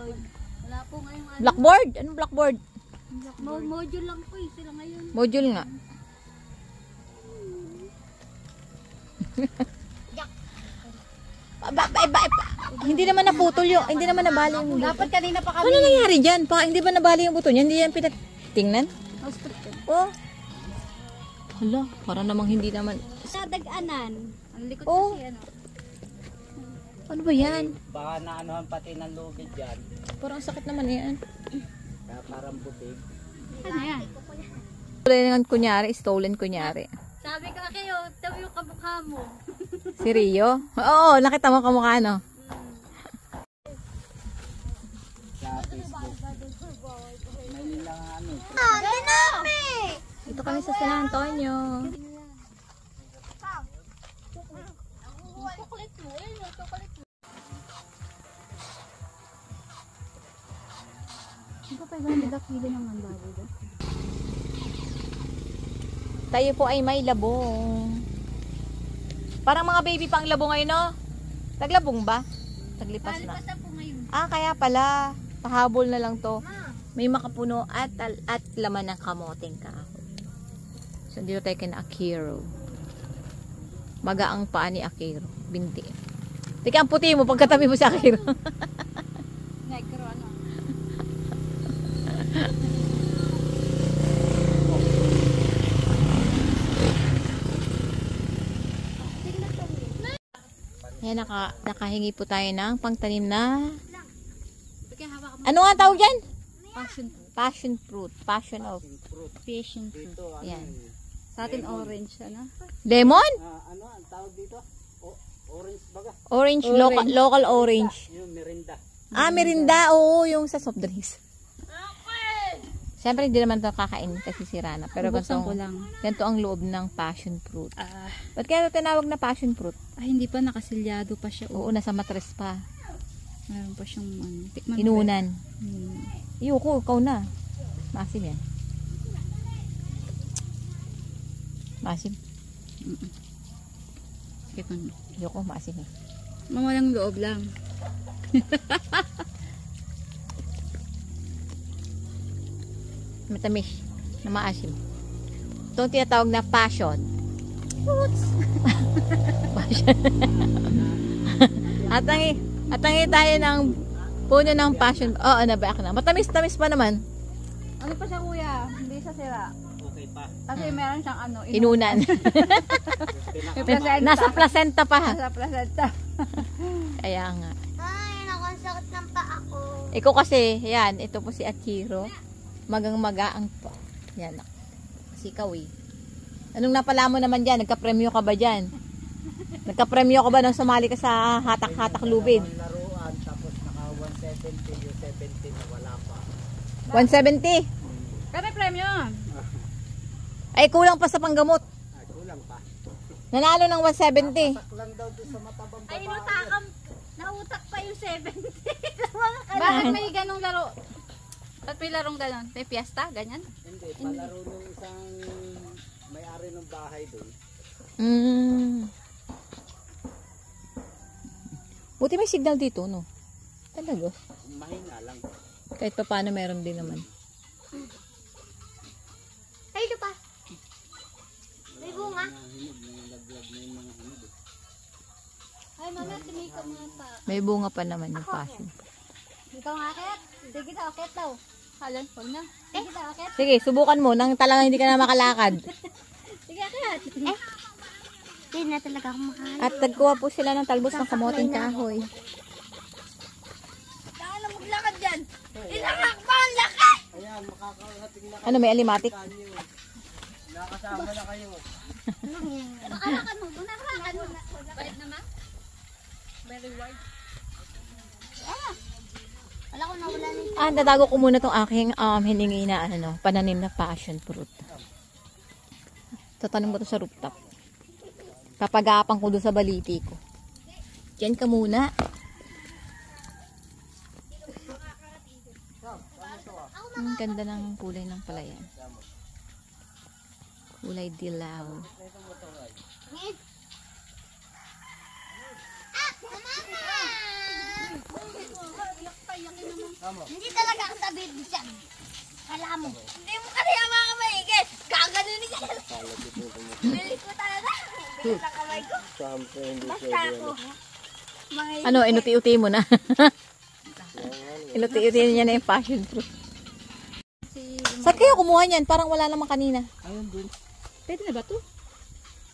blackboard. Wala po ngayong ano. Blackboard? Anong blackboard? Module lang po sila ngayon. Module nga. Hindi naman naputol yung, hindi naman nabali yung buto. Dapat kanina pa kami. Ano nangyari dyan? Hindi ba nabali yung buto niya? Hindi yan pinatingnan? Oh. Hala, parang namang hindi naman. Sa dag-anan. Ang likod Oh. kasi ano. Ano ba yan? Baka naanohan pati ng lubid dyan. Parang sakit naman yan. Kaya parang butig. Ano yan? Stolen kunyari. Sabi ko kayo, tabi yung kamukha mo. Si Rio? Oo, nakita mo kamukha, no? Sa Facebook. May nilang ano. Ito kami sa San Antonio. Chocolate mo, chocolate mo. Hindi pa pwede nagkakili ng baboy doon. Tayo po ay may labong. Parang mga baby pang labong ngayon, no? Taglabong ba? Taglipas na. Basta po ngayon. Ah, kaya pala. Pahabol na lang to. May makapuno at laman ng kamoteng kahoy. So, dito tayo kina Akiro. Magaang paa ni Akiro. Binti. Teka, ang puti mo pagkatabi mo sa Akiro. Negro ano. Ayan, nakahingi po tayo ng pangtanim na... Ano nga tawag dyan? Passion fruit. Passion fruit. Passion of... Passion fruit. Ito, ano Yan. Sa atin orange ano. Lemon? ano ang tawag dito? Orange baga. Orange. Local orange. Yung merinda. Ah, merinda. Oo, yung sa soft drinks. Siyempre, hindi naman ito kakain kasi sira na. Pero Bubuksan ko lang. ganito ang loob ng passion fruit. Ah, Ba't kaya ito tinawag na passion fruit? hindi pa nakasilyado pa siya. Oo, nasa matres pa. Meron pa siyang ano. Tikman mo. Inunan. Hmm. Iyoko, ikaw na. Masim yan. Masim. Tikman mo. Iyoko, masim eh. Mawalang loob lang. Matamis. Na maasim. Ito ang tinatawag na passion. Fruits. Passion. Atangi tayo ng puno ng passion. Oo, nabayak na. Matamis-tamis pa naman. Ano pa siya kuya? Hindi siya sira. Okay pa. Kasi meron siyang ano. Inunan. May placenta. Nasa placenta pa. Nasa placenta. Kaya nga. Ay, nakonsakit ng paa ko. Ikaw kasi, yan, ito po si Akiro. Magang-magaang pa. Yan. Kasi ikaw eh. Anong napala mo naman dyan? Nagka-premyo ka ba dyan? Nagka-premyo ka ba nang sumali ka sa hatak-hatak lubid? Ang laruan tapos naka 170 yung 70 na wala pa. 170? Kaya may premyo. Ay, kulang pa sa panggamot. Ay, kulang pa. Nanalo ng 170. Saklang daw doon sa matabang Ay, babae. inutakam. Nautak pa yung 70. Bakit may ganong laro? Ba't may larong ganon? May fiesta? Ganyan? Hindi, palaro nung isang may-ari ng bahay doon. Buti may signal dito, no? Talaga. Mahina lang. Kahit pa paano meron din naman. Ay, ito pa. May bunga. Nalaglag na yung mga hinog. Ay, mama, tumika mo nga pa. May bunga pa naman yung passion. Ikaw nga, akit. Sige daw, akit daw. Halan, huwag na. Sige daw, akit. Sige, subukan mo. Nang talagang hindi ka na makalakad. Sige, akit. Hindi na talaga ako makahalin. At nagkuha po sila ng talbos ng kamoting kahoy. Saan na maglakad dyan? Ilakak pa ang lakad! Ayan, makakarating na Ano, may alimatik? kayo. Nakasama na kayo. Nakalakan mo. Nakalakan mo. Bait naman. Very wide. Wala ko nawala nito. Natago ko muna tong aking hiningi na pananim na passion fruit. Tatanim ko to sa rooftop. Papagapang ko doon sa baliti ko. Diyan ka muna. Ang ganda ng kulay ng palayan. Kulay dilaw. Mama! Hindi talaga ang sabi dyan. Kala mo. Hindi mo kasi ang mga maigit. Gaganon niya. Bili ko talaga. Bili sa kamay ko. Basta ako. Ano, inuti-uti mo na. Inuti-uti niya na yung passion fruit. Saan kayo kumuha niyan? Parang wala naman kanina. Ayun dun. Pwede na ba to?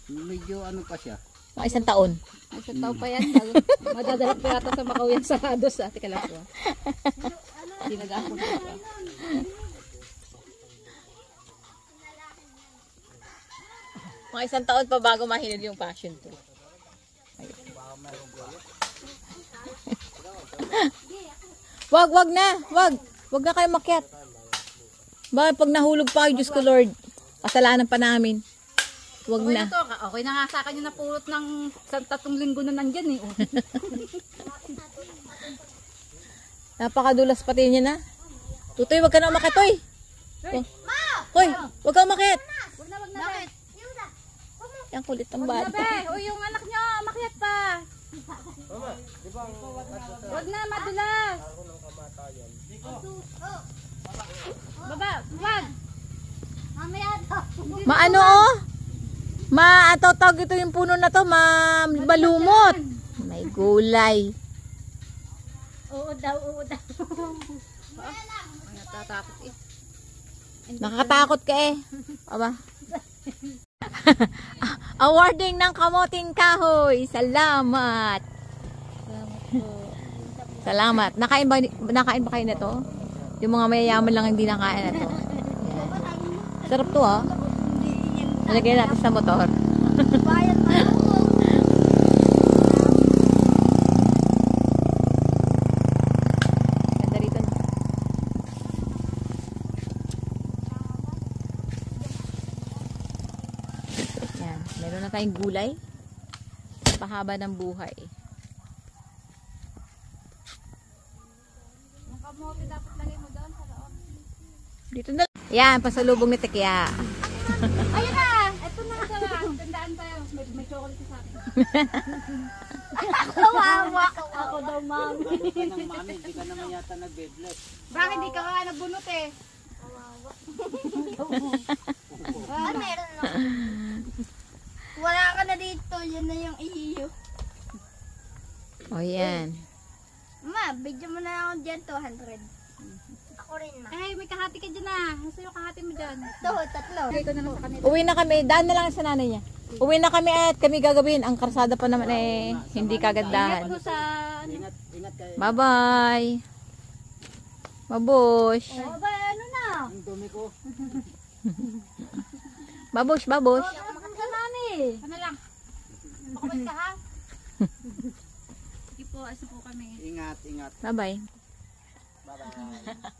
Medyo ano pa siya. Mga isang taon. Ay, sa tao pa yan. Madadala pa yata sa Macau yan sa dos. Teka lang po. Dinagapon ko pa. Mga isang taon pa bago mahinog yung passion fruit. Wag na. Wag na kayo makyat. Bakit pag nahulog pa kayo, Diyos ko Lord, kasalanan pa namin. Wag Okay na. na to. Okay na nga sa akin yung napulot ng 3 linggo na nandyan eh. Napakadulas pati niya na. Tutoy, wag ka na umakit, Toy. Hoy, wag ka umakit. Wag na. Yan kulit ng Wag na bata. be. O yung anak nyo, makiat pa. Wag na, madulas. Baba, wag. Mamaya daw. Maano oh? Tawag ito yung puno na to, malumot. May gulay. Oo daw. Ang natatakot eh. Nakakatakot ka eh. Aba. Awarding ng kamoting kahoy. Salamat. Salamat. Nakain ba kayo na to? Yung mga mayayaman lang hindi nakain na to. Yan. Sarap to ah. Nalagay natin sa motor. Bayan pa ako. Ganda rito. Yan. Meron na tayong gulay. Pahaba ng buhay. Yung kamote dapat lagay mo doon sa loob. Dito na. Yan, pasalubong ni Tekya. Ayun na! Ito na sa tandaan tayo. May chocolate sa akin. Kawawa. Ako daw, mami. Ano ka ng mami, di ka naman yata nag-bedless. Bakit di ka nga nagbunot eh? Ah, meron na. Wala ka na dito. Yan na yung iyo. O yan. Ma, bigyan mo na ako dyan 200. Ako rin, ma. Ay, may kahati ka dyan ah. Gusto yung kahati mo dyan. Ito, 3. Lagay ko na lang sa kanila. Uwi na kami. Daan na lang sa nanay niya. Uwi na kami at kami gagawin. Ang karsada pa naman eh, hindi kagandahan. Ito sa... Ingat kayo. Bye-bye. Babush. O, ba, ano na? Ang dumi ko. Babush, babush. Makat ka, mami. Ano lang? Pakabal ka ha? Sige po, asa po kami. Ingat. Bye-bye. Bye-bye.